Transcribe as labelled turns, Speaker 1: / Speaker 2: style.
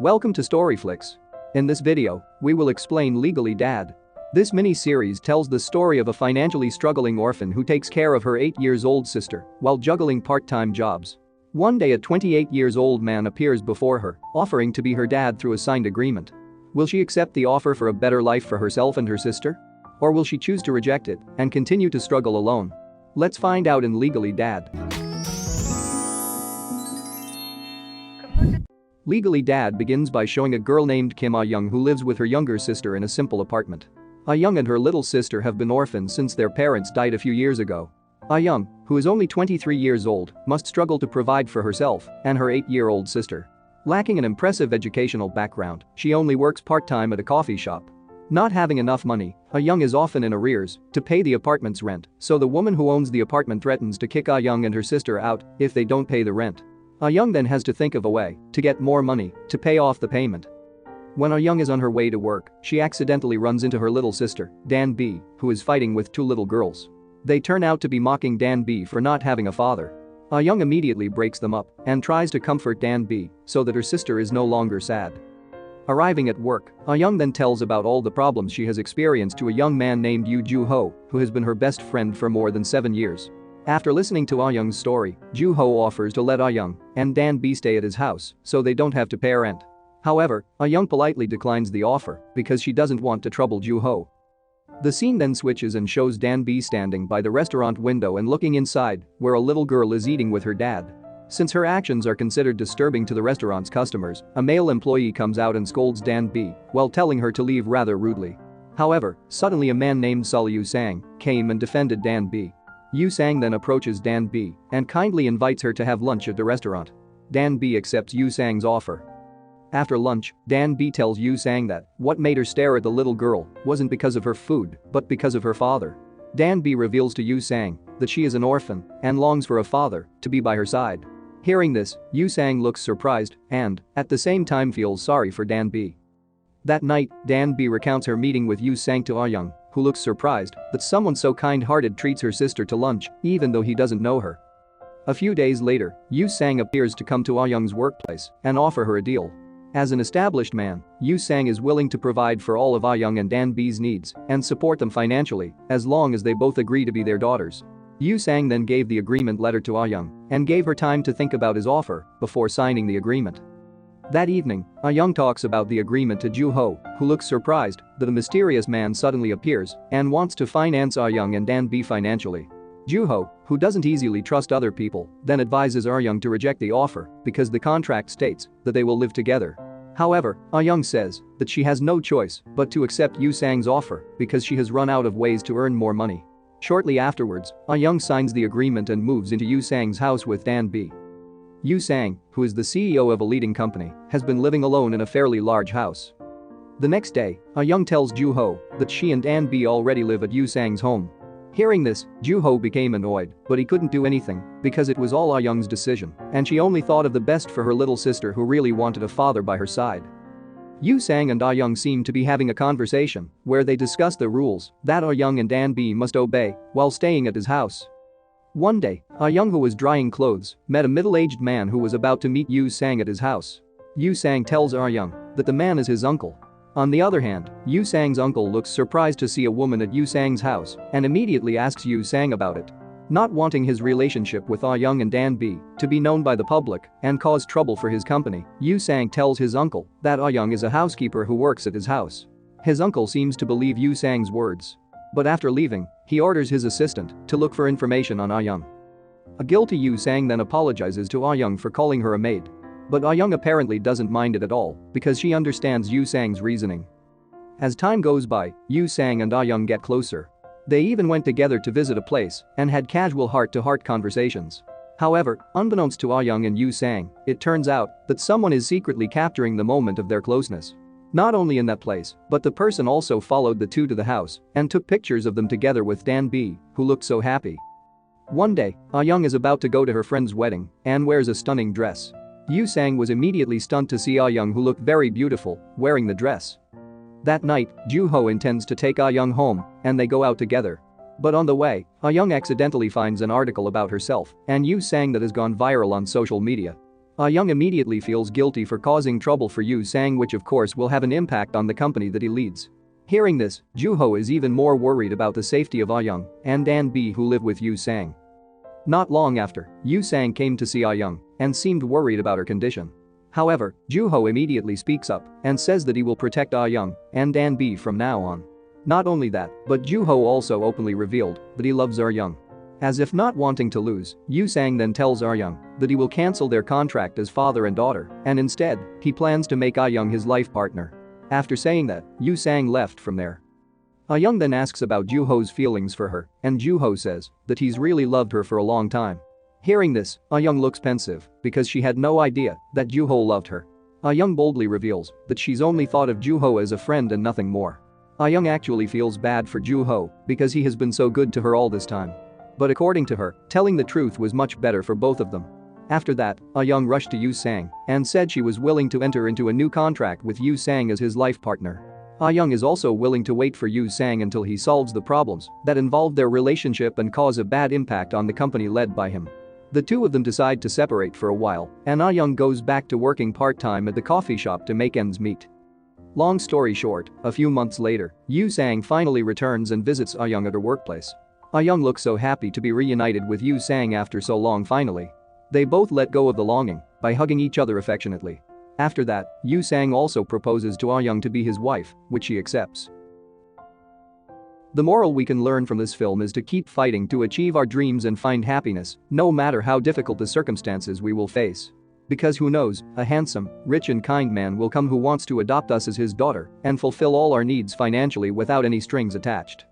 Speaker 1: Welcome to Storyflix. In this video, we will explain Legally Dad. This mini-series tells the story of a financially struggling orphan who takes care of her 8-year-old sister while juggling part-time jobs. One day a 28-year-old man appears before her, offering to be her dad through a signed agreement. Will she accept the offer for a better life for herself and her sister? Or will she choose to reject it and continue to struggle alone? Let's find out in Legally Dad. Legally Dad begins by showing a girl named Ah Young who lives with her younger sister in a simple apartment. Ah Young and her little sister have been orphans since their parents died a few years ago. Ah Young, who is only 23 years old, must struggle to provide for herself and her 8-year-old sister. Lacking an impressive educational background, she only works part-time at a coffee shop. Not having enough money, Ah Young is often in arrears to pay the apartment's rent, so the woman who owns the apartment threatens to kick Ah Young and her sister out if they don't pay the rent. Ah Young then has to think of a way to get more money to pay off the payment. When Ah Young is on her way to work, she accidentally runs into her little sister, Dan B, who is fighting with two little girls. They turn out to be mocking Dan B for not having a father. Ah Young immediately breaks them up and tries to comfort Dan B so that her sister is no longer sad. Arriving at work, Ah Young then tells about all the problems she has experienced to a young man named Yoo Ho, who has been her best friend for more than 7 years. After listening to Ah Young's story, Yoo Ho offers to let Ah Young and Dan B stay at his house so they don't have to pay rent. However, Ah Young politely declines the offer because she doesn't want to trouble Yoo Ho. The scene then switches and shows Dan B standing by the restaurant window and looking inside, where a little girl is eating with her dad. Since her actions are considered disturbing to the restaurant's customers, a male employee comes out and scolds Dan B while telling her to leave rather rudely. However, suddenly a man named Yoo Sang came and defended Dan B. Yoo Sang then approaches Dan B and kindly invites her to have lunch at the restaurant. Dan B accepts Yoo Sang's offer. After lunch, Dan B tells Yoo Sang that what made her stare at the little girl wasn't because of her food, but because of her father. Dan B reveals to Yoo Sang that she is an orphan and longs for a father to be by her side. Hearing this, Yoo Sang looks surprised and, at the same time, feels sorry for Dan B. That night, Dan B recounts her meeting with Yoo Sang to Ah Young, who looks surprised that someone so kind-hearted treats her sister to lunch even though he doesn't know her. A few days later, Yoo Sang appears to come to Ah Young's workplace and offer her a deal. As an established man, Yoo Sang is willing to provide for all of Ah Young and Dan B's needs and support them financially as long as they both agree to be their daughters. Yoo Sang then gave the agreement letter to Ah Young and gave her time to think about his offer before signing the agreement. That evening, Ah Young talks about the agreement to Yoo Ho, who looks surprised that a mysterious man suddenly appears and wants to finance Ah Young and Dan B financially. Yoo Ho, who doesn't easily trust other people, then advises Ah Young to reject the offer because the contract states that they will live together. However, Ah Young says that she has no choice but to accept Yoo Sang's offer because she has run out of ways to earn more money. Shortly afterwards, Ah Young signs the agreement and moves into Yoo Sang's house with Dan B. Yoo Sang, who is the CEO of a leading company, has been living alone in a fairly large house. The next day, Ah Young tells Yoo Ho that she and Dan B already live at Yoo Sang's home. Hearing this, Yoo Ho became annoyed, but he couldn't do anything because it was all Ah Young's decision and she only thought of the best for her little sister who really wanted a father by her side. Yoo Sang and Ah Young seem to be having a conversation where they discuss the rules that Ah Young and Dan B must obey while staying at his house. One day, Ah Young, who was drying clothes, met a middle-aged man who was about to meet Yoo Sang at his house. Yoo Sang tells Ah Young that the man is his uncle. On the other hand, Yoo Sang's uncle looks surprised to see a woman at Yoo Sang's house and immediately asks Yoo Sang about it. Not wanting his relationship with Ah Young and Dan B to be known by the public and cause trouble for his company, Yoo Sang tells his uncle that Ah Young is a housekeeper who works at his house. His uncle seems to believe Yoo Sang's words. But after leaving, he orders his assistant to look for information on Ah Young. A guilty Yoo Sang then apologizes to Ah Young for calling her a maid. But Ah Young apparently doesn't mind it at all because she understands Yoo Sang's reasoning. As time goes by, Yoo Sang and Ah Young get closer. They even went together to visit a place and had casual heart-to-heart conversations. However, unbeknownst to Ah Young and Yoo Sang, it turns out that someone is secretly capturing the moment of their closeness. Not only in that place, but the person also followed the two to the house and took pictures of them together with Dan B, who looked so happy. One day, Ah Young is about to go to her friend's wedding and wears a stunning dress. Yoo Sang was immediately stunned to see Ah Young, who looked very beautiful, wearing the dress. That night, Yoo Ho intends to take Ah Young home and they go out together. But on the way, Ah Young accidentally finds an article about herself and Yoo Sang that has gone viral on social media. Ah Young immediately feels guilty for causing trouble for Yoo Sang, which of course will have an impact on the company that he leads. Hearing this, Joo-ho is even more worried about the safety of Ah Young and Dan B, who live with Yoo Sang. Not long after, Yoo Sang came to see Ah Young and seemed worried about her condition. However, Joo-ho immediately speaks up and says that he will protect Ah Young and Dan B from now on. Not only that, but Joo-ho also openly revealed that he loves Ah Young. As if not wanting to lose, Yoo Sang then tells Ah Young that he will cancel their contract as father and daughter, and instead, he plans to make Ah Young his life partner. After saying that, Yoo Sang left from there. Ah Young then asks about Joo-ho's feelings for her, and Joo-ho says that he's really loved her for a long time. Hearing this, Ah Young looks pensive because she had no idea that Joo-ho loved her. Ah Young boldly reveals that she's only thought of Joo-ho as a friend and nothing more. Ah Young actually feels bad for Joo-ho because he has been so good to her all this time. But according to her, telling the truth was much better for both of them. After that, Ah Young rushed to Yoo Sang and said she was willing to enter into a new contract with Yoo Sang as his life partner. Ah Young is also willing to wait for Yoo Sang until he solves the problems that involve their relationship and cause a bad impact on the company led by him. The two of them decide to separate for a while, and Ah Young goes back to working part-time at the coffee shop to make ends meet. Long story short, a few months later, Yoo Sang finally returns and visits Ah Young at her workplace. Ah Young looks so happy to be reunited with Yoo Sang after so long. Finally, they both let go of the longing by hugging each other affectionately. After that, Yoo Sang also proposes to Ah Young to be his wife, which she accepts. The moral we can learn from this film is to keep fighting to achieve our dreams and find happiness, no matter how difficult the circumstances we will face. Because who knows, a handsome, rich and kind man will come who wants to adopt us as his daughter and fulfill all our needs financially without any strings attached.